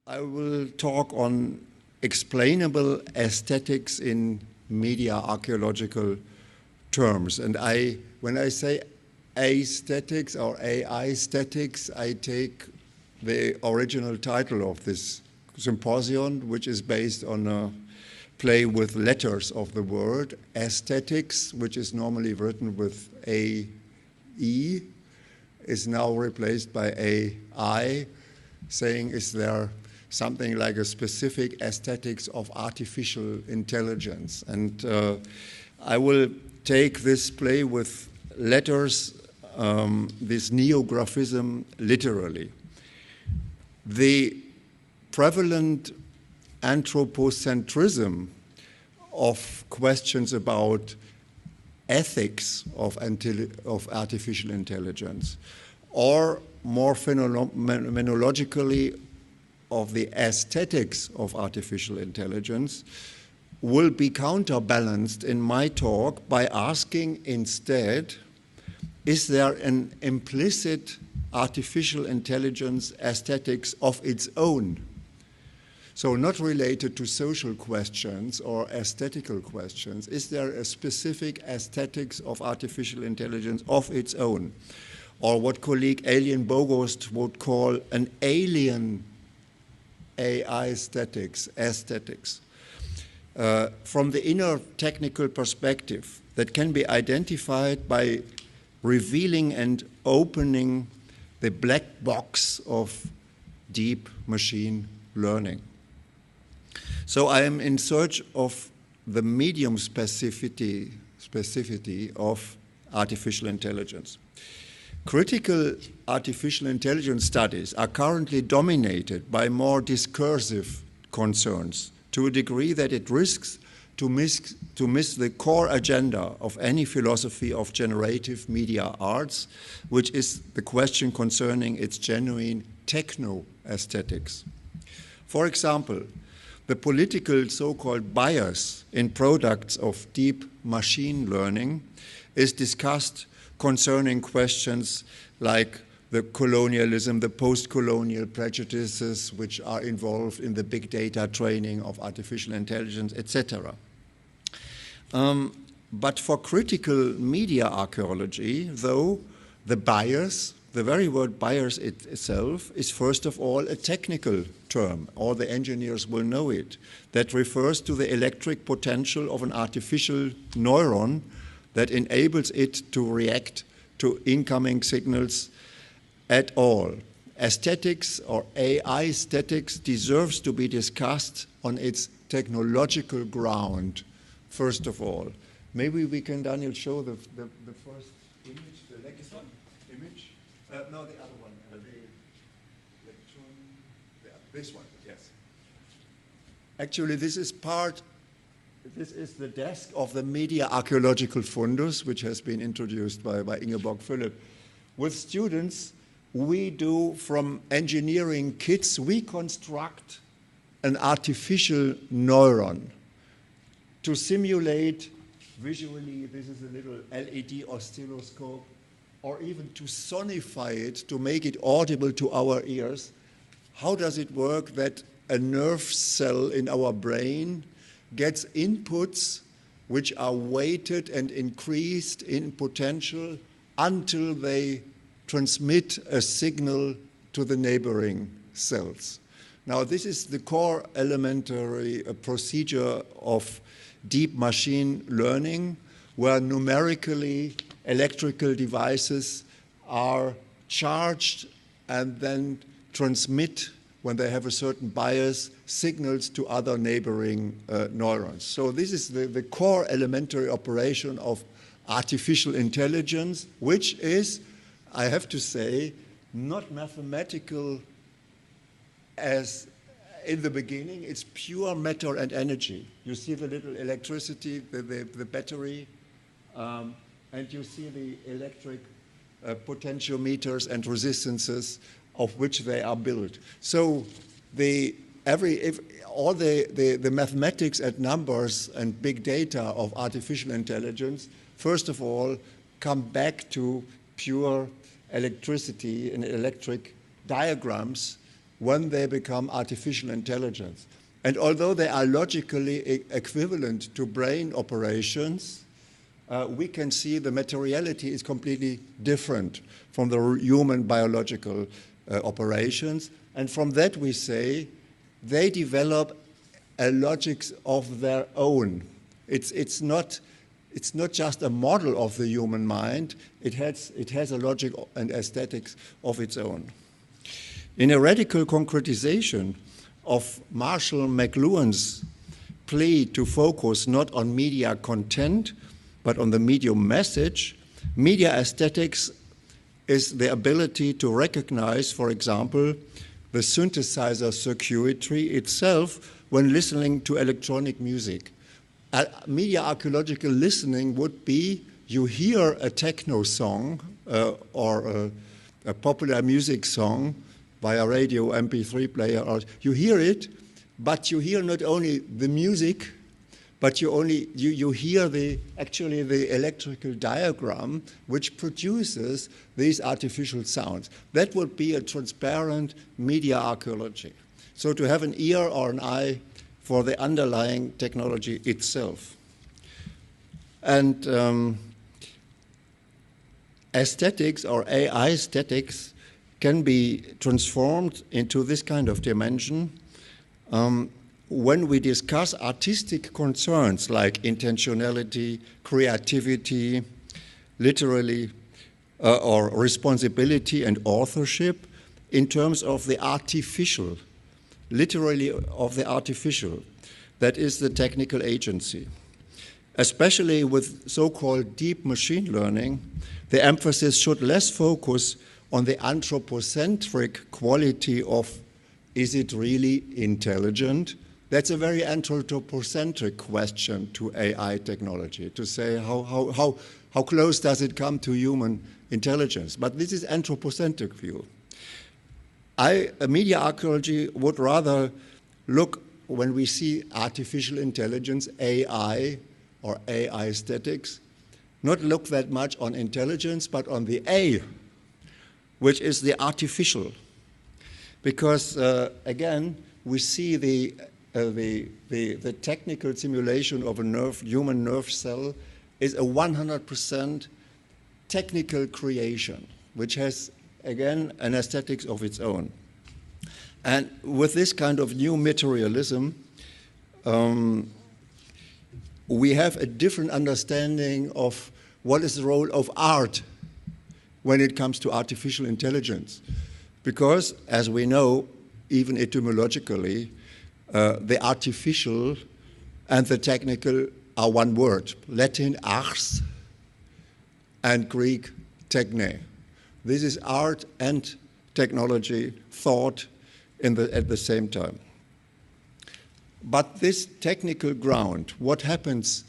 I will talk on explainable aesthetics in media archaeological terms. And when I say aesthetics or AIsthetics, I take the original title of this symposium, which is based on a play with letters of the word. Aesthetics, which is normally written with A-E, is now replaced by AI, saying, is there something like a specific aesthetics of artificial intelligence? And I will take this play with letters, this neographism, literally. The prevalent anthropocentrism of questions about ethics of artificial intelligence, or more phenomenologically of the aesthetics of artificial intelligence, will be counterbalanced in my talk by asking instead, is there an implicit artificial intelligence aesthetics of its own? So not related to social questions or aesthetical questions. Is there a specific aesthetics of artificial intelligence of its own? Or what colleague Alien Bogost would call an alien AIsthetics, aesthetics. From the inner technical perspective that can be identified by revealing and opening the black box of deep machine learning. So I am in search of the medium specificity of artificial intelligence. Critical artificial intelligence studies are currently dominated by more discursive concerns to a degree that it risks to miss the core agenda of any philosophy of generative media arts, which is the question concerning its genuine techno-aesthetics. For example, the political so-called bias in products of deep machine learning is discussed concerning questions like the colonialism, the post-colonial prejudices which are involved in the big data training of artificial intelligence, etc. But for critical media archaeology, though, the bias, the very word bias itself, is first of all a technical term. All the engineers will know it. That refers to the electric potential of an artificial neuron that enables it to react to incoming signals at all. Aesthetics or AIsthetics deserves to be discussed on its technological ground, first of all. Maybe we can, Daniel, show the first image, the next one image? No, the other one, this one, yes. Actually, this is the desk of the Media Archaeological Fundus, which has been introduced by Ingeborg Philipp. With students, we do, from engineering kits, we construct an artificial neuron to simulate visually, this is a little LED oscilloscope, or even to sonify it, to make it audible to our ears. How does it work that a nerve cell in our brain gets inputs which are weighted and increased in potential until they transmit a signal to the neighboring cells? Now, this is the core elementary procedure of deep machine learning, where numerically electrical devices are charged and then transmit, when they have a certain bias, signals to other neighboring neurons. So this is the core elementary operation of artificial intelligence, which is, I have to say, not mathematical as in the beginning. It's pure matter and energy. You see the little electricity, the battery, and you see the electric potentiometers and resistances of which they are built. So all the mathematics and numbers and big data of artificial intelligence, first of all, come back to pure electricity and electric diagrams when they become artificial intelligence. And although they are logically equivalent to brain operations, we can see the materiality is completely different from the human biological operations. And from that we say they develop a logic of their own. It's not just a model of the human mind, it has a logic and aesthetics of its own. In a radical concretization of Marshall McLuhan's plea to focus not on media content, but on the medium message, media aesthetics is the ability to recognize, for example, the synthesizer circuitry itself when listening to electronic music. Media archaeological listening would be you hear a techno song or a popular music song via radio, MP3 player, or you hear it, but you hear not only the music, but you hear actually the electrical diagram which produces these artificial sounds. That would be a transparent media archaeology. So to have an ear or an eye for the underlying technology itself. And aesthetics or AIsthetics can be transformed into this kind of dimension when we discuss artistic concerns like intentionality, creativity, literally, or responsibility and authorship in terms of the artificial, literally of the artificial, that is the technical agency. Especially with so-called deep machine learning, the emphasis should less focus on the anthropocentric quality of is it really intelligent? That's a very anthropocentric question to AI technology, to say how close does it come to human intelligence. But this is anthropocentric view. Media archaeology would rather look, when we see artificial intelligence, AI or AIsthetics, not look that much on intelligence, but on the A, which is the artificial. Because, again, we see the technical simulation of a human nerve cell is a 100% technical creation, which has, again, an aesthetics of its own. And with this kind of new materialism, we have a different understanding of what is the role of art when it comes to artificial intelligence. Because, as we know, even etymologically, the artificial and the technical are one word. Latin ars and Greek techne. This is art and technology, thought at the same time. But this technical ground, what happens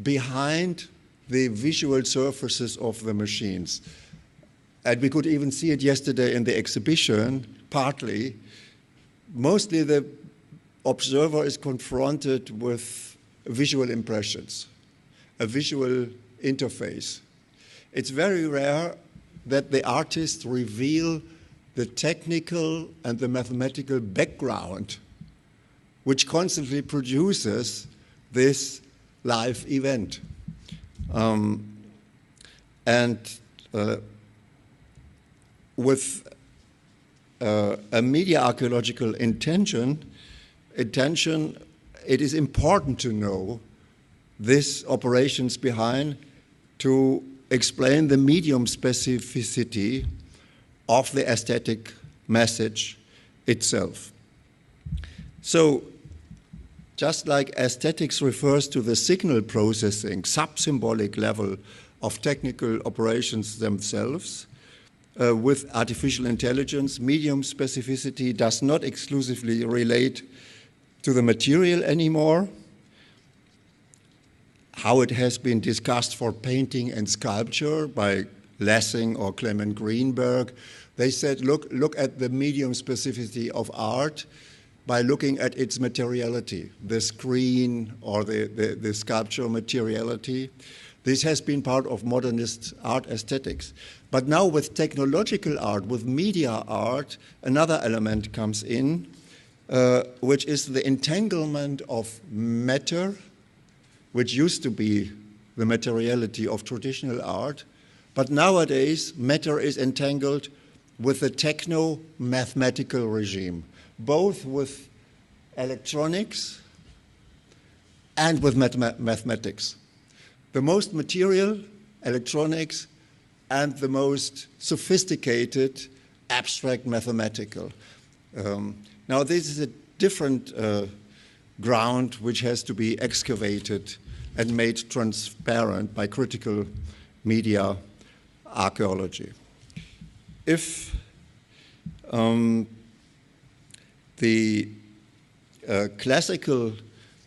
behind the visual surfaces of the machines? And we could even see it yesterday in the exhibition, partly. Mostly the observer is confronted with visual impressions, a visual interface. It's very rare that the artists reveal the technical and the mathematical background which constantly produces this live event. With a media archaeological intention, it is important to know these operations behind to explain the medium specificity of the aesthetic message itself. So, just like aesthetics refers to the signal processing, sub-symbolic level of technical operations themselves, with artificial intelligence, medium specificity does not exclusively relate to the material anymore. How it has been discussed for painting and sculpture by Lessing or Clement Greenberg, they said, look at the medium specificity of art by looking at its materiality, the screen or the sculpture materiality. This has been part of modernist art aesthetics. But now with technological art, with media art, another element comes in, which is the entanglement of matter, which used to be the materiality of traditional art. But nowadays, matter is entangled with the techno-mathematical regime, both with electronics and with mathematics. The most material, electronics, and the most sophisticated, abstract mathematical. Now this is a different ground which has to be excavated and made transparent by critical media archaeology. If the classical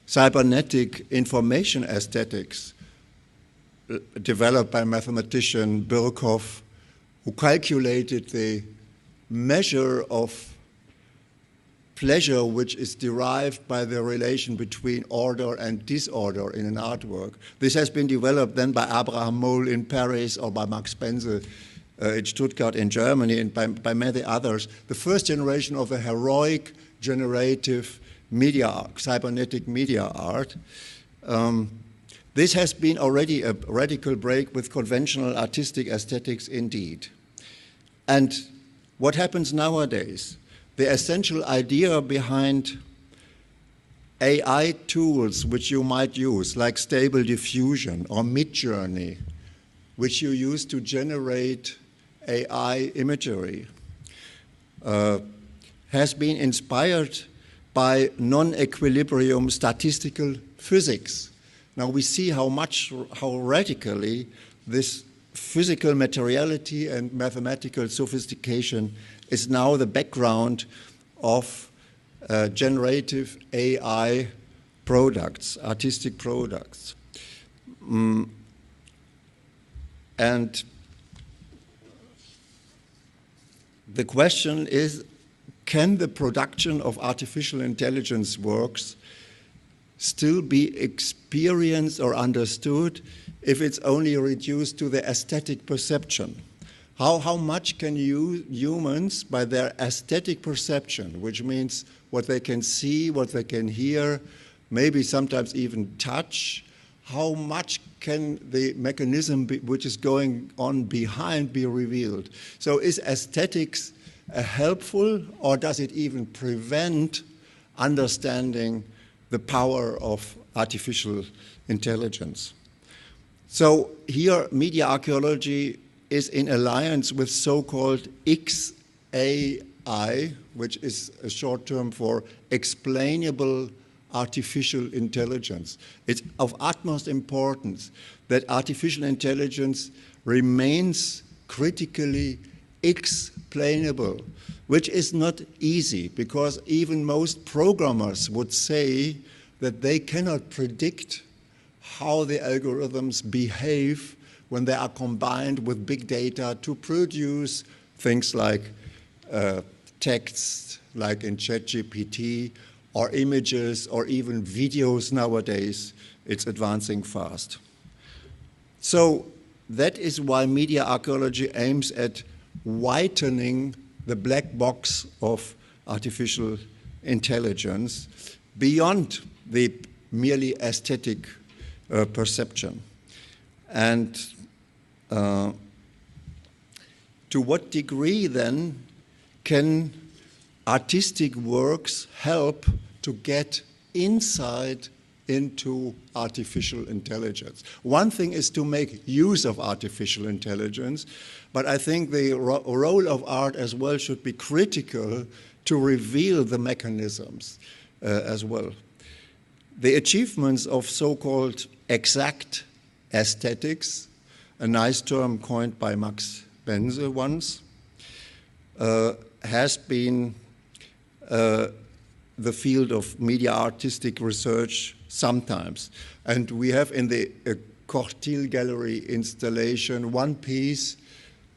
cybernetic information aesthetics developed by mathematician Birkhoff, who calculated the measure of pleasure which is derived by the relation between order and disorder in an artwork. This has been developed then by Abraham Moll in Paris or by Max Bense in Stuttgart in Germany and by many others. The first generation of a heroic generative media, cybernetic media art. This has been already a radical break with conventional artistic aesthetics indeed. And what happens nowadays? The essential idea behind AI tools which you might use, like Stable Diffusion or Midjourney, which you use to generate AI imagery, has been inspired by non-equilibrium statistical physics. Now we see how radically this physical materiality and mathematical sophistication is now the background of generative AI products, artistic products. And the question is, can the production of artificial intelligence works still be experienced or understood if it's only reduced to the aesthetic perception? How much can humans, by their aesthetic perception, which means what they can see, what they can hear, maybe sometimes even touch, how much can the mechanism which is going on behind be revealed? So is aesthetics helpful, or does it even prevent understanding the power of artificial intelligence? So here, media archaeology is in alliance with so-called XAI, which is a short term for explainable artificial intelligence. It's of utmost importance that artificial intelligence remains critically explainable, which is not easy, because even most programmers would say that they cannot predict how the algorithms behave when they are combined with big data to produce things like text, like in ChatGPT, or images, or even videos nowadays. It's advancing fast. So that is why media archaeology aims at whitening the black box of artificial intelligence beyond the merely aesthetic perception. And to what degree then can artistic works help to get insight into artificial intelligence? One thing is to make use of artificial intelligence, but I think the role of art as well should be critical to reveal the mechanisms as well. The achievements of so-called exact aesthetics, a nice term coined by Max Bense once, has been the field of media artistic research sometimes. And we have in the Cortil Gallery installation one piece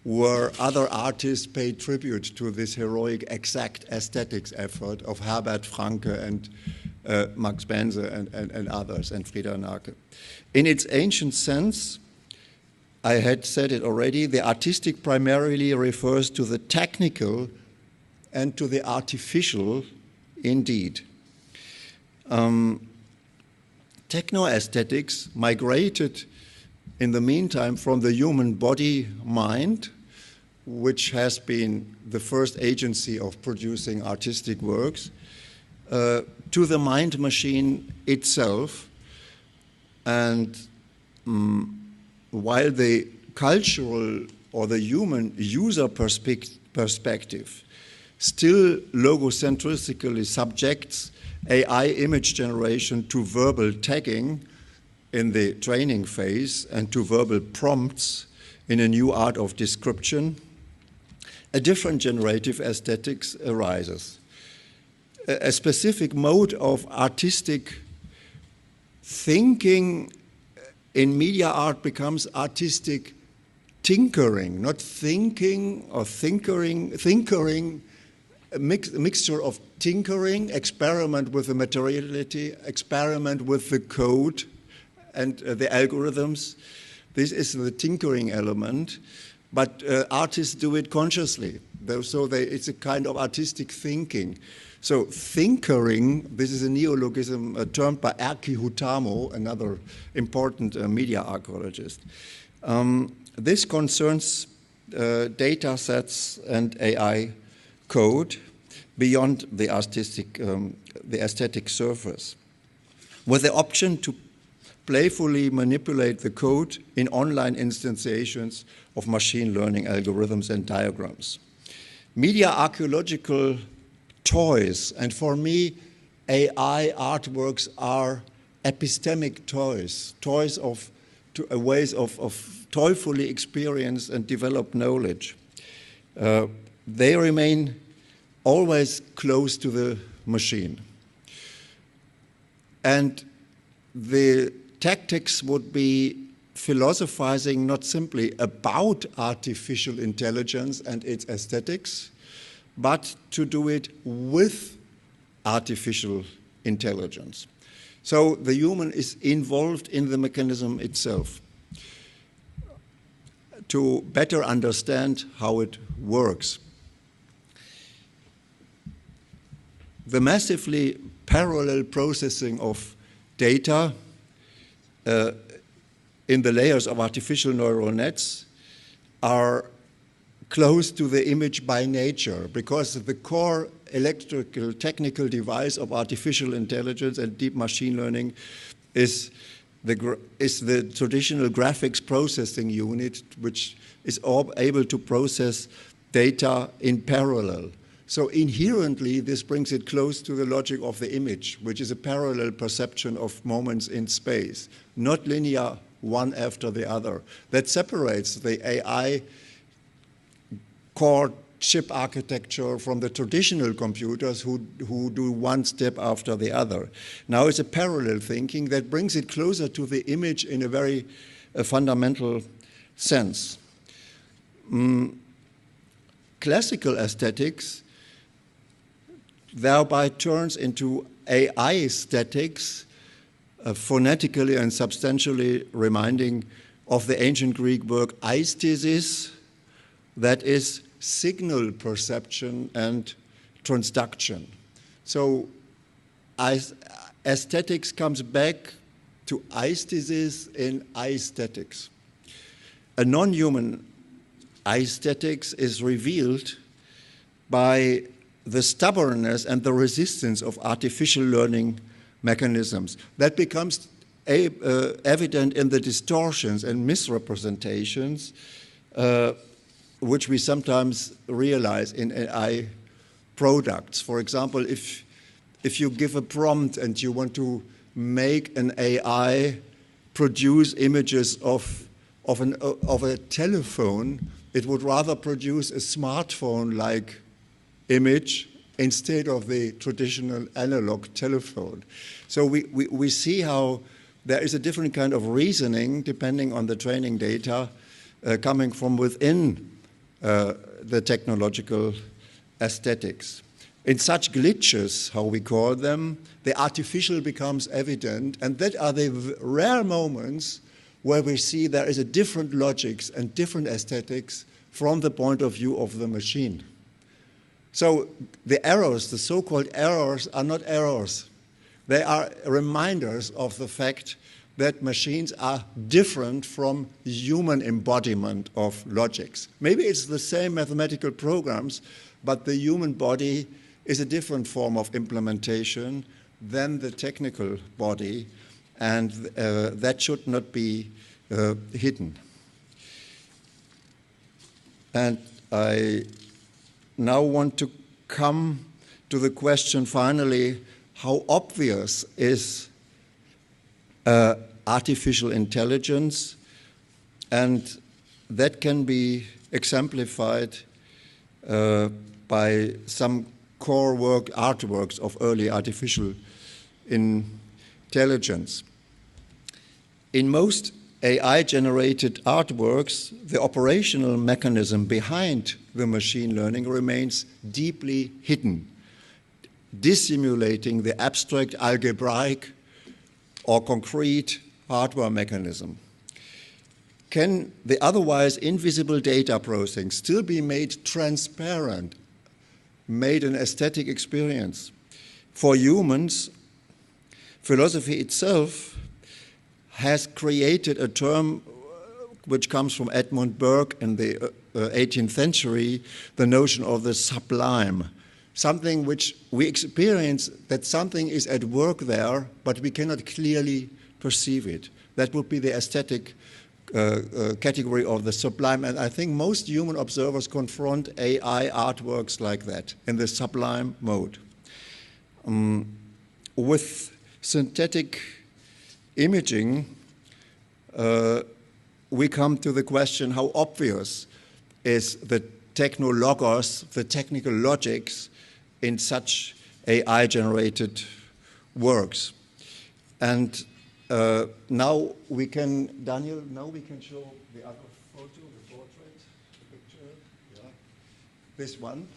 where other artists paid tribute to this heroic exact aesthetics effort of Herbert Franke and Max Bense and others, and Frieda Nake. In its ancient sense, I had said it already, the artistic primarily refers to the technical and to the artificial indeed. Techno-aesthetics migrated in the meantime from the human body-mind, which has been the first agency of producing artistic works, to the mind machine itself. And while the cultural or the human user perspective still logocentrically subjects AI image generation to verbal tagging in the training phase and to verbal prompts in a new art of description, a different generative aesthetics arises. A specific mode of artistic thinking in media art becomes artistic tinkering, not thinking or thinkering, a mixture of tinkering, experiment with the materiality, experiment with the code and the algorithms. This is the tinkering element, but artists do it consciously. It's a kind of artistic thinking. So thinkering, this is a neologism termed by Erkki Hutamo, another important media archaeologist. This concerns data sets and AI code beyond the aesthetic surface, with the option to playfully manipulate the code in online instantiations of machine learning algorithms and diagrams. Media archaeological toys, and for me, AI artworks are epistemic toys, ways of toyfully experience and develop knowledge. They remain always close to the machine. And the tactics would be philosophizing not simply about artificial intelligence and its aesthetics, but to do it with artificial intelligence. So the human is involved in the mechanism itself to better understand how it works. The massively parallel processing of data in the layers of artificial neural nets are close to the image by nature, because the core electrical technical device of artificial intelligence and deep machine learning is the traditional graphics processing unit, which is able to process data in parallel. So inherently, this brings it close to the logic of the image, which is a parallel perception of moments in space, not linear one after the other. That separates the AI core chip architecture from the traditional computers who do one step after the other. Now it's a parallel thinking that brings it closer to the image in a very fundamental sense. Classical aesthetics thereby turns into AIsthEhics, phonetically and substantially reminding of the ancient Greek word aesthesis, that is signal perception and transduction. So aesthetics comes back to aesthesis in aesthetics. A non-human aesthetics is revealed by the stubbornness and the resistance of artificial learning mechanisms. That becomes evident in the distortions and misrepresentations which we sometimes realize in AI products. For example, if you give a prompt and you want to make an AI produce images of a telephone, it would rather produce a smartphone-like image instead of the traditional analog telephone. So we see how there is a different kind of reasoning depending on the training data coming from within the technological aesthetics. In such glitches, how we call them, the artificial becomes evident, and that are the rare moments where we see there is a different logics and different aesthetics from the point of view of the machine. So the errors, the so-called errors, are not errors. They are reminders of the fact that machines are different from human embodiment of logics. Maybe it's the same mathematical programs, but the human body is a different form of implementation than the technical body, and that should not be hidden. And I now want to come to the question finally, how obvious is artificial intelligence? And that can be exemplified by some core artworks of early artificial intelligence. In most AI-generated artworks, the operational mechanism behind the machine learning remains deeply hidden, dissimulating the abstract algebraic or concrete hardware mechanism. Can the otherwise invisible data processing still be made transparent, made an aesthetic experience? For humans, philosophy itself has created a term which comes from Edmund Burke in the 18th century, the notion of the sublime, something which we experience that something is at work there, but we cannot clearly perceive it. That would be the aesthetic category of the sublime, and I think most human observers confront AI artworks like that, in the sublime mode. With synthetic imaging, we come to the question, how obvious is the Technológos, the technical logics, in such AI-generated works? And now we can, Daniel, now we can show the other photo, the portrait, the picture, yeah. This one.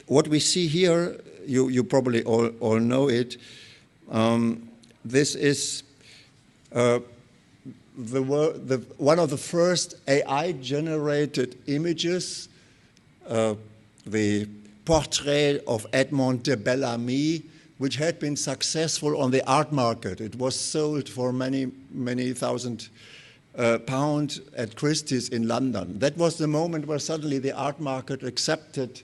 What we see here, you probably all know it. This is one of the first AI-generated images, the portrait of Edmond de Bellamy, which had been successful on the art market. It was sold for many, many thousand pounds at Christie's in London. That was the moment where suddenly the art market accepted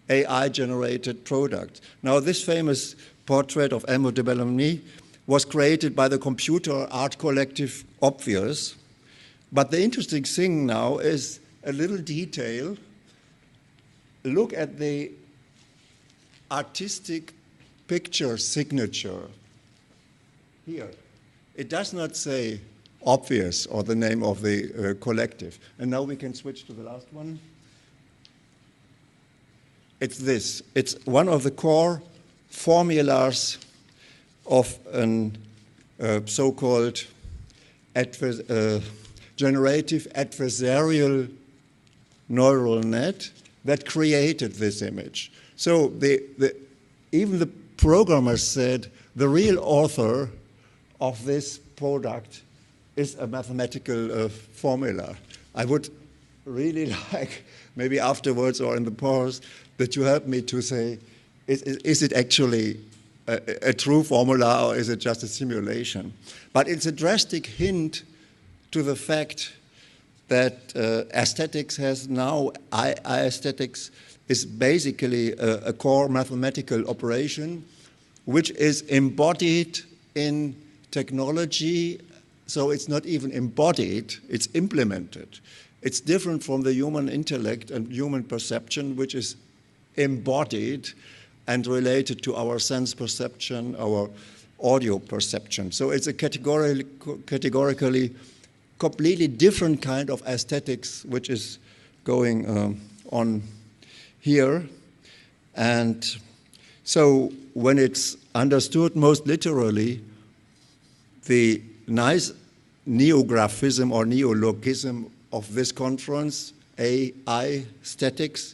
AI-generated products. Now, this famous portrait of Edmond de Bellamy was created by the computer art collective Obvious. But the interesting thing now is a little detail. Look at the artistic picture signature here. It does not say Obvious or the name of the collective. And now we can switch to the last one. It's this. It's one of the core formulas of an so-called generative adversarial neural net that created this image. So even the programmers said the real author of this product is a mathematical formula. I would really like, maybe afterwards or in the pause, that you help me to say, is it actually a true formula or is it just a simulation? But it's a drastic hint to the fact that aesthetics has now, AIsthEhics is basically a core mathematical operation which is embodied in technology. So it's not even embodied, it's implemented. It's different from the human intellect and human perception, which is embodied and related to our sense perception, our audio perception. So it's a categorically completely different kind of aesthetics which is going on here. And so when it's understood most literally, the nice neographism or neologism of this conference, AIsthEhics,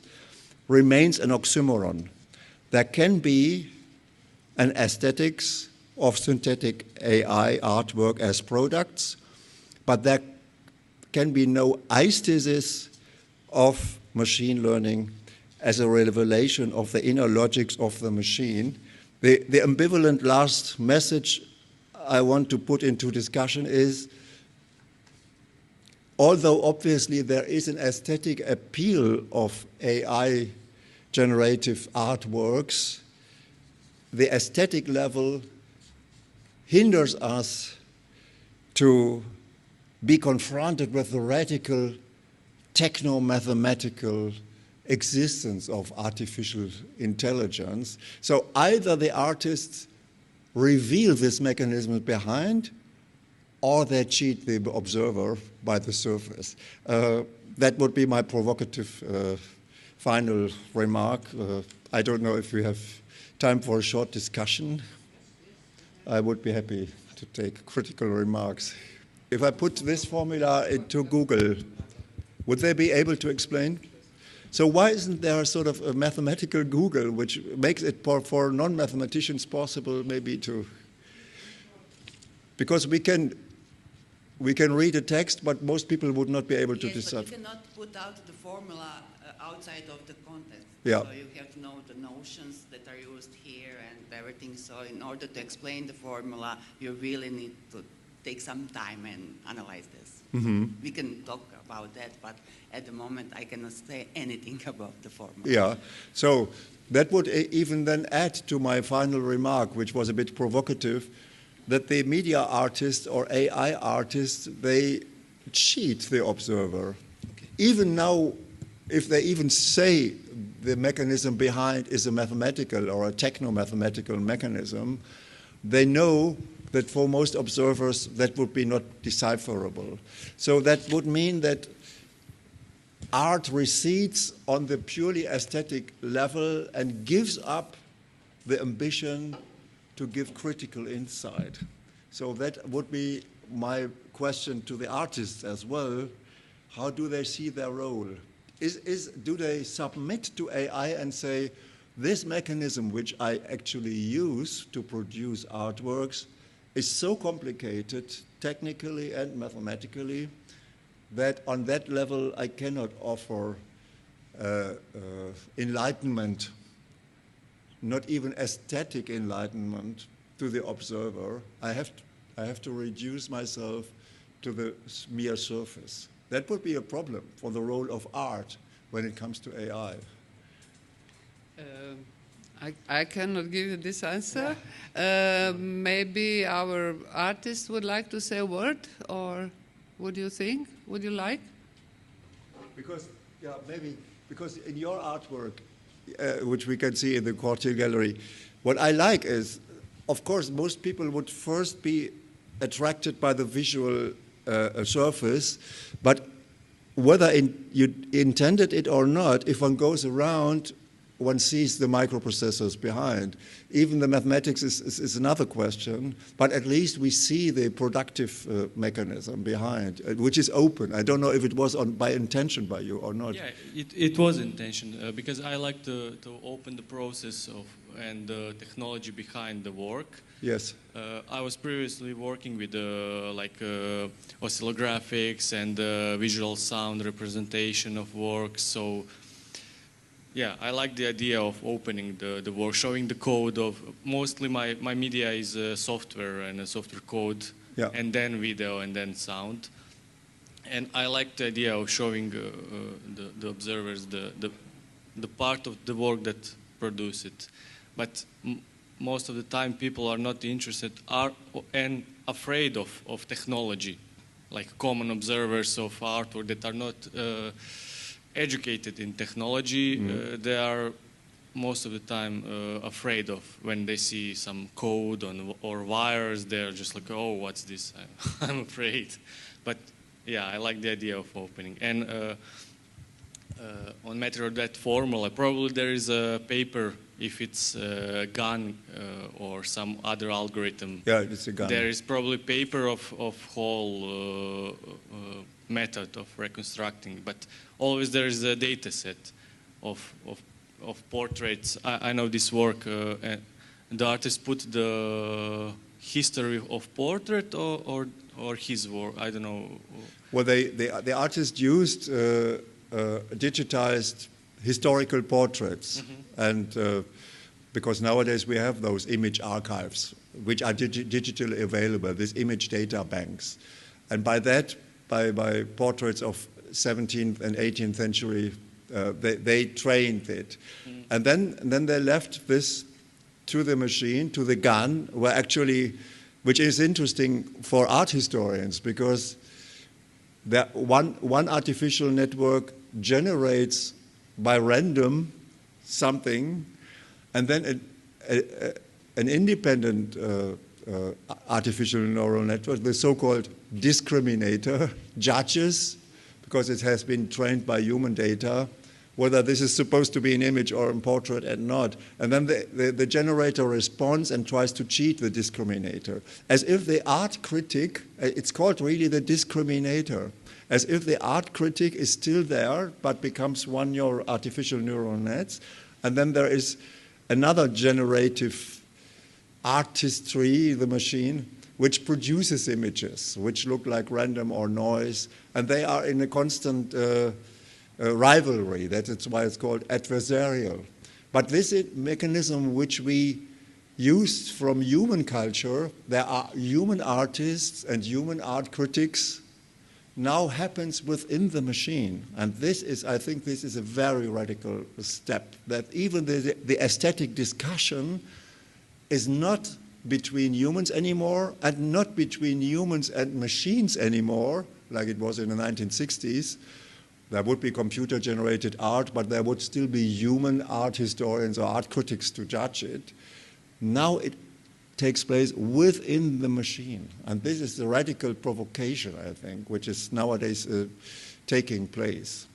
remains an oxymoron. There can be an aesthetics of synthetic AI artwork as products, but there can be no aesthesis of machine learning as a revelation of the inner logics of the machine. The ambivalent last message I want to put into discussion is, although obviously there is an aesthetic appeal of AI generative artworks, the aesthetic level hinders us to be confronted with the radical techno-mathematical existence of artificial intelligence. So either the artists reveal this mechanism behind, or they cheat the observer by the surface. That would be my provocative final remark. I don't know if we have time for a short discussion. I would be happy to take critical remarks. If I put this formula into Google, would they be able to explain? So why isn't there a sort of a mathematical Google which makes it for non-mathematicians possible maybe to, because we can read a text, but most people would not be able to decide. But you cannot put out the formula outside of the context. Yeah. So you have to know the notions that are used here and everything. So in order to explain the formula, you really need to take some time and analyze this. Mm-hmm. We can talk about that, but at the moment I cannot say anything about the formula. Yeah, so that would even then add to my final remark, which was a bit provocative, that the media artists or AI artists, they cheat the observer. Okay. Even now, if they even say the mechanism behind is a mathematical or a techno-mathematical mechanism, they know that for most observers that would be not decipherable. So that would mean that art recedes on the purely aesthetic level and gives up the ambition to give critical insight. So that would be my question to the artists as well. How do they see their role? Do they submit to AI and say, this mechanism which I actually use to produce artworks is so complicated technically and mathematically that on that level I cannot offer enlightenment, not even aesthetic enlightenment to the observer. I have to reduce myself to the mere surface. That would be a problem for the role of art when it comes to AI. I cannot give you this answer. Maybe our artist would like to say a word, or what do you think? Would you like? Because, yeah, maybe, because in your artwork, which we can see in the Quartier Gallery, what I like is, of course, most people would first be attracted by the visual surface, but whether you intended it or not, if one goes around, one sees the microprocessors behind. Even the mathematics is another question, but at least we see the productive mechanism behind, which is open. I don't know if it was by intention by you or not. Yeah, it was intention, because I like to open the process of and the technology behind the work. Yes. I was previously working with oscillographics and visual sound representation of works, so yeah, I like the idea of opening the work, showing the code of, mostly my media is software and a software code, yeah, and then video and then sound. And I like the idea of showing the observers the part of the work that produce it. But most of the time people are not interested and afraid of technology, like common observers of artwork that are not educated in technology. They are most of the time afraid of when they see some code or wires. They're just like, oh, what's this? I'm afraid. But yeah, I like the idea of opening. And on matter of that formula, probably there is a paper if it's a GAN or some other algorithm. Yeah, it's a GAN. There is probably paper of whole method of reconstructing, but always there is a data set of portraits. I know this work, and the artist put the history of portrait or or his work? I don't know. Well, the artist used digitized historical portraits, and because nowadays we have those image archives, which are digitally available, these image data banks. And by that, by portraits of 17th and 18th century, they trained it. And then they left this to the machine, to the gun, where actually, which is interesting for art historians, because that one artificial network generates by random something, and then an independent artificial neural network, the so-called discriminator, judges, because it has been trained by human data, whether this is supposed to be an image or a portrait and not. And then the generator responds and tries to cheat the discriminator, as if the art critic, it's called really the discriminator, as if the art critic is still there but becomes one of your artificial neural nets. And then there is another generative artistry, the machine, which produces images which look like random or noise, and they are in a constant rivalry. That's why it's called adversarial. But this is a mechanism which we used from human culture. There are human artists and human art critics, now happens within the machine. And this is, I think this is a very radical step, that even the aesthetic discussion is not between humans anymore, and not between humans and machines anymore, like it was in the 1960s. There would be computer-generated art, but there would still be human art historians or art critics to judge it. Now it takes place within the machine. And this is the radical provocation, I think, which is nowadays taking place.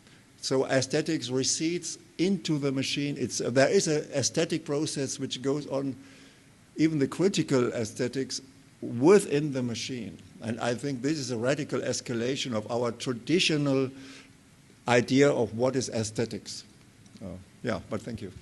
So aesthetics recedes into the machine. There is an aesthetic process which goes on, even the critical aesthetics, within the machine. And I think this is a radical escalation of our traditional idea of what is aesthetics. Yeah, but thank you.